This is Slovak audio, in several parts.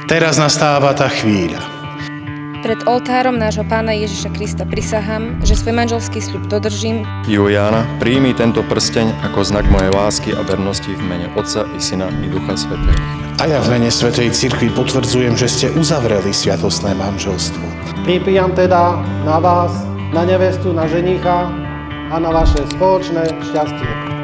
Teraz nastáva tá chvíľa. Pred oltárom nášho Pána Ježiša Krista prisahám, že svoj manželský sľub dodržím. Juliána, príjmi tento prsteň ako znak mojej lásky a vernosti v mene Otca i Syna i Ducha Svätého. A ja v mene Svätej Cirkvi potvrdzujem, že ste uzavreli sviatostné manželstvo. Pripíjam teda na vás, na nevestu, na ženicha a na vaše spoločné šťastie.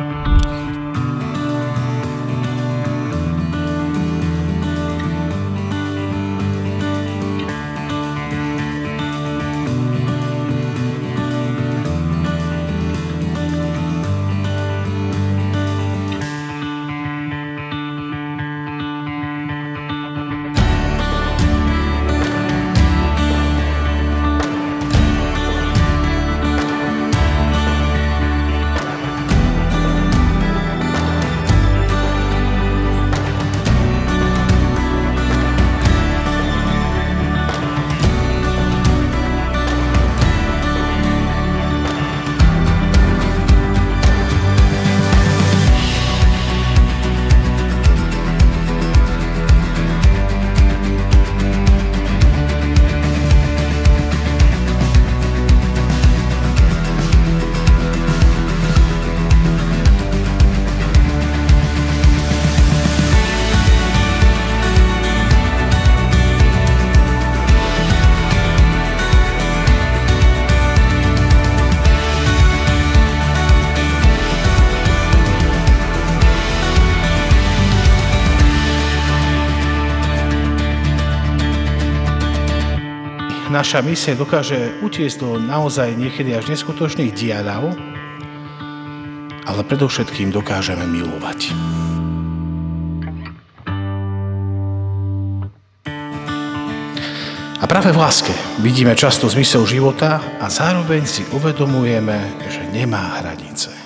Naša misia dokáže utiecť do naozaj niekedy až neskutočných diaľov, ale predovšetkým dokážeme milovať. A práve v láske vidíme často zmysel života a zároveň si uvedomujeme, že nemá hranice.